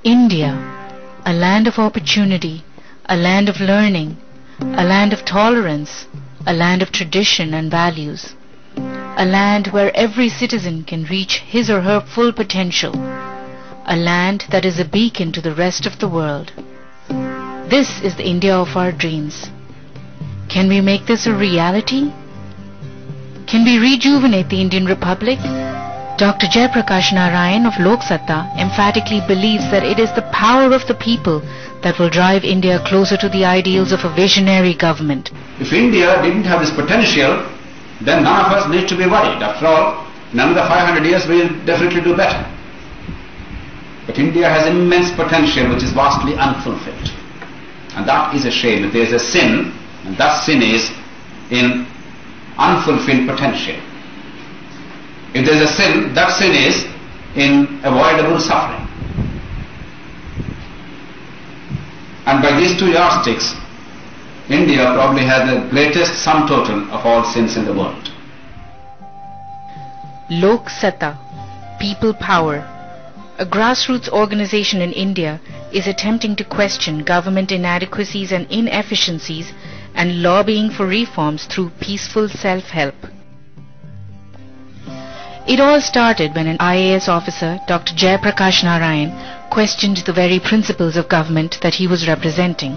India, a land of opportunity, a land of learning, a land of tolerance, a land of tradition and values, a land where every citizen can reach his or her full potential, a land that is a beacon to the rest of the world. This is the India of our dreams. Can we make this a reality? Can we rejuvenate the Indian Republic? Dr. Jayaprakash Narayan of Lok Satta emphatically believes that it is the power of the people that will drive India closer to the ideals of a visionary government. If India didn't have this potential, then none of us need to be worried. After all, in another 500 years we will definitely do better. But India has immense potential which is vastly unfulfilled. And that is a shame. If there is a sin, and that sin is in unfulfilled potential. If there is a sin, that sin is in avoidable suffering. And by these two yardsticks, India probably has the greatest sum total of all sins in the world. Lok Satta, people power, a grassroots organization in India, is attempting to question government inadequacies and inefficiencies and lobbying for reforms through peaceful self-help. It all started when an IAS officer, Dr. Jayaprakash Narayan, questioned the very principles of government that he was representing.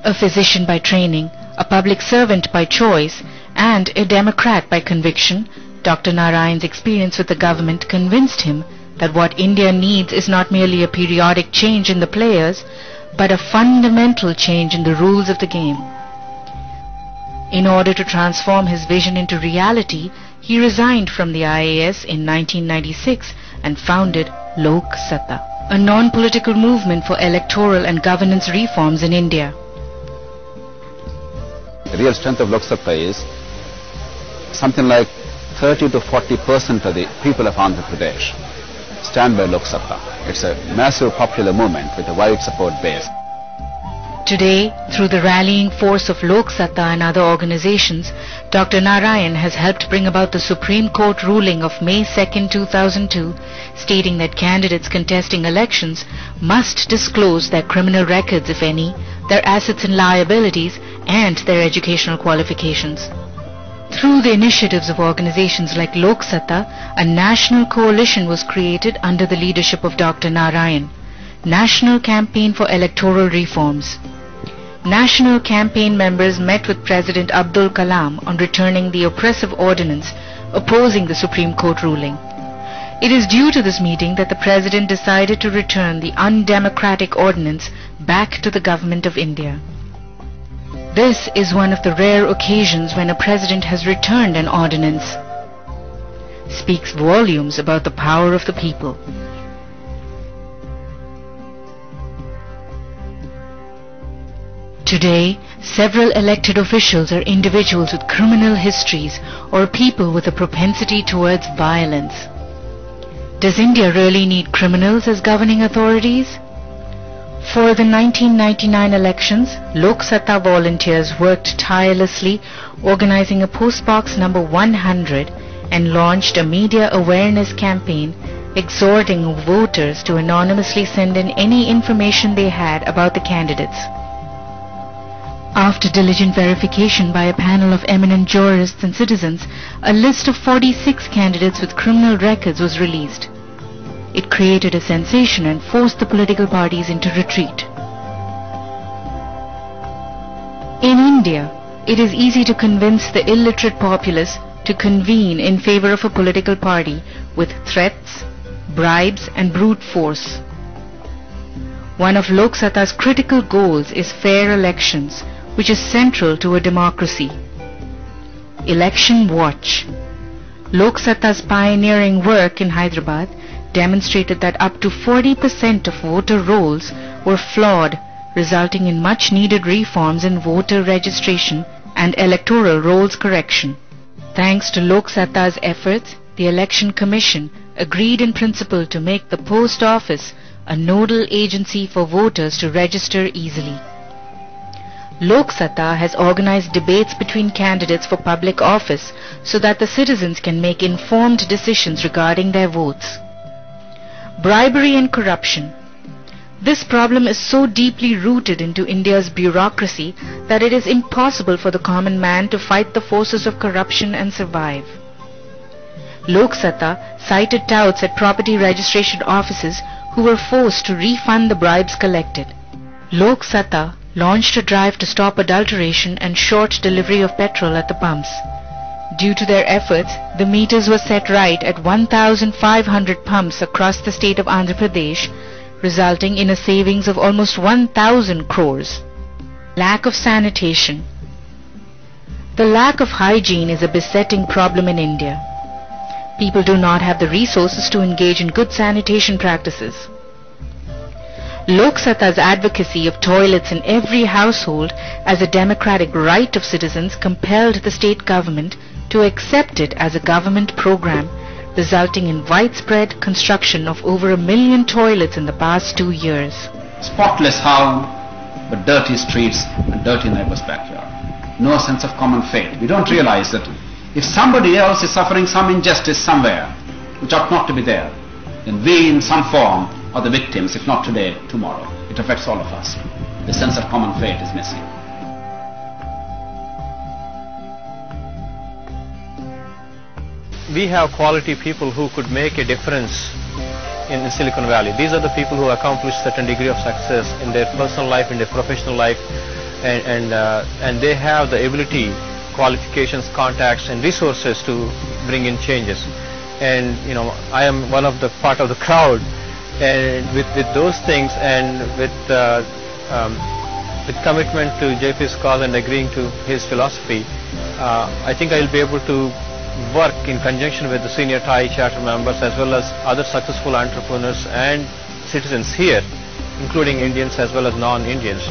A physician by training, a public servant by choice, and a Democrat by conviction, Dr. Narayan's experience with the government convinced him that what India needs is not merely a periodic change in the players, but a fundamental change in the rules of the game. In order to transform his vision into reality, he resigned from the IAS in 1996 and founded Lok Satta, a non-political movement for electoral and governance reforms in India. The real strength of Lok Satta is something like 30 to 40% of the people of Andhra Pradesh stand by Lok Satta. It's a massive popular movement with a wide support base. Today, through the rallying force of Lok Satta and other organizations, Dr. Narayan has helped bring about the Supreme Court ruling of May 2, 2002, stating that candidates contesting elections must disclose their criminal records, if any, their assets and liabilities, and their educational qualifications. Through the initiatives of organizations like Lok Satta, a national coalition was created under the leadership of Dr. Narayan, National Campaign for Electoral Reforms. National campaign members met with President Abdul Kalam on returning the oppressive ordinance opposing the Supreme Court ruling. It is due to this meeting that the President decided to return the undemocratic ordinance back to the Government of India. This is one of the rare occasions when a President has returned an ordinance. Speaks volumes about the power of the people. Today, several elected officials are individuals with criminal histories or people with a propensity towards violence. Does India really need criminals as governing authorities? For the 1999 elections, Lok Satta volunteers worked tirelessly organizing a postbox number 100 and launched a media awareness campaign exhorting voters to anonymously send in any information they had about the candidates. After diligent verification by a panel of eminent jurists and citizens, a list of 46 candidates with criminal records was released. It created a sensation and forced the political parties into retreat. In India, it is easy to convince the illiterate populace to convene in favor of a political party with threats, bribes and brute force. One of Lok Satta's critical goals is fair elections, which is central to a democracy. Election Watch. Lok Satta's pioneering work in Hyderabad demonstrated that up to 40% of voter rolls were flawed, resulting in much needed reforms in voter registration and electoral rolls correction. Thanks to Lok Satta's efforts, the Election Commission agreed in principle to make the post office a nodal agency for voters to register easily. Lok Satta has organized debates between candidates for public office so that the citizens can make informed decisions regarding their votes. Bribery and corruption. This problem is so deeply rooted into India's bureaucracy that it is impossible for the common man to fight the forces of corruption and survive. Lok Satta cited touts at property registration offices who were forced to refund the bribes collected. Lok Satta launched a drive to stop adulteration and short delivery of petrol at the pumps. Due to their efforts, the meters were set right at 1,500 pumps across the state of Andhra Pradesh, resulting in a savings of almost 1,000 crores. Lack of sanitation. The lack of hygiene is a besetting problem in India. People do not have the resources to engage in good sanitation practices. Lok Satta's advocacy of toilets in every household as a democratic right of citizens compelled the state government to accept it as a government program, resulting in widespread construction of over 1 million toilets in the past 2 years. Spotless home, but dirty streets and dirty neighbor's backyard. No sense of common fate. We don't realize that if somebody else is suffering some injustice somewhere, which ought not to be there, then we in some form are the victims, if not today, tomorrow. It affects all of us. The sense of common fate is missing. We have quality people who could make a difference in Silicon Valley. These are the people who accomplish certain degree of success in their personal life, in their professional life, and they have the ability, qualifications, contacts and resources to bring in changes. And I am one of the part of the crowd, and with those things and with commitment to JP's cause and agreeing to his philosophy, I think I will be able to work in conjunction with the senior TIE charter members as well as other successful entrepreneurs and citizens here, including Indians as well as non-Indians,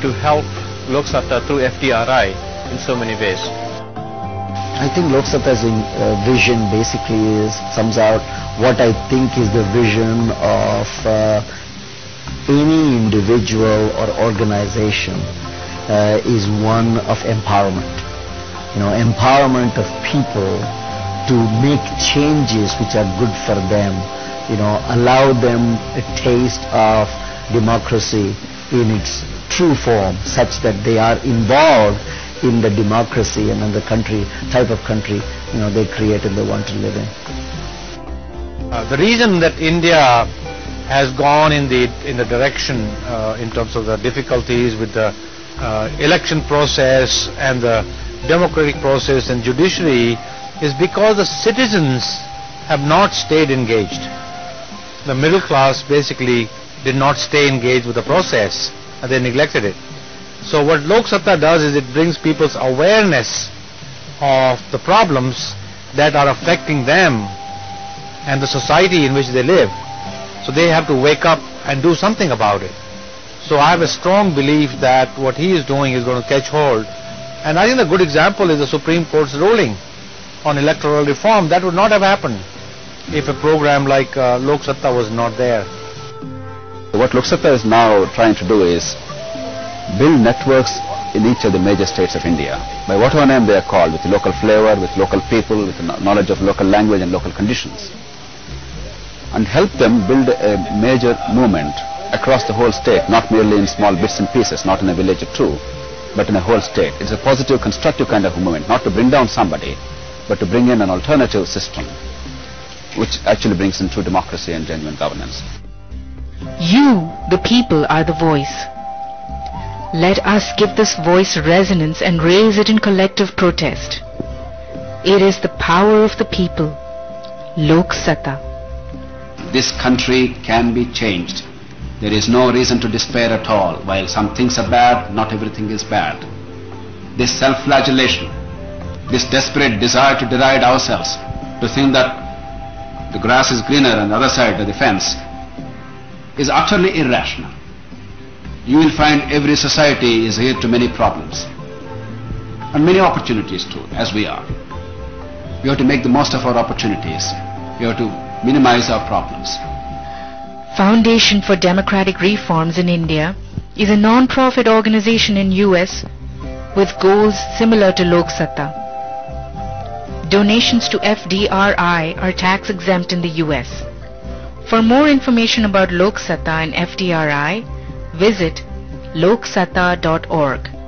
to help Lok Satta through FDRI in so many ways. I think Lok Satta's vision basically sums out what I think is the vision of any individual or organization, is one of empowerment. Empowerment of people to make changes which are good for them, allow them a taste of democracy in its true form, such that they are involved in the democracy and in the country, type of country, they create and they want to live in. The reason that India has gone in the direction in terms of the difficulties with the election process and the democratic process and judiciary is because the citizens have not stayed engaged. The middle class basically did not stay engaged with the process and they neglected it. So what Lok Satta does is it brings people's awareness of the problems that are affecting them and the society in which they live. So they have to wake up and do something about it. So I have a strong belief that what he is doing is going to catch hold. And I think a good example is the Supreme Court's ruling on electoral reform. That would not have happened if a program like Lok Satta was not there. What Lok Satta is now trying to do is build networks in each of the major states of India, by whatever name they are called, with local flavor, with local people, with knowledge of local language and local conditions, and help them build a major movement across the whole state, not merely in small bits and pieces, not in a village or two, but in a whole state. It's a positive, constructive kind of movement, not to bring down somebody, but to bring in an alternative system, which actually brings in true democracy and genuine governance. You, the people, are the voice. Let us give this voice resonance and raise it in collective protest. It is the power of the people. Lok Satta. This country can be changed. There is no reason to despair at all. While some things are bad, not everything is bad. This self-flagellation, this desperate desire to deride ourselves, to think that the grass is greener on the other side of the fence, is utterly irrational. You will find every society is here to many problems and many opportunities too, as we are. We have to make the most of our opportunities. We have to minimize our problems. Foundation for Democratic Reforms in India is a non-profit organization in US with goals similar to Lok Satta. Donations to FDRI are tax exempt in the US. For more information about Lok Satta and FDRI, visit loksatta.org.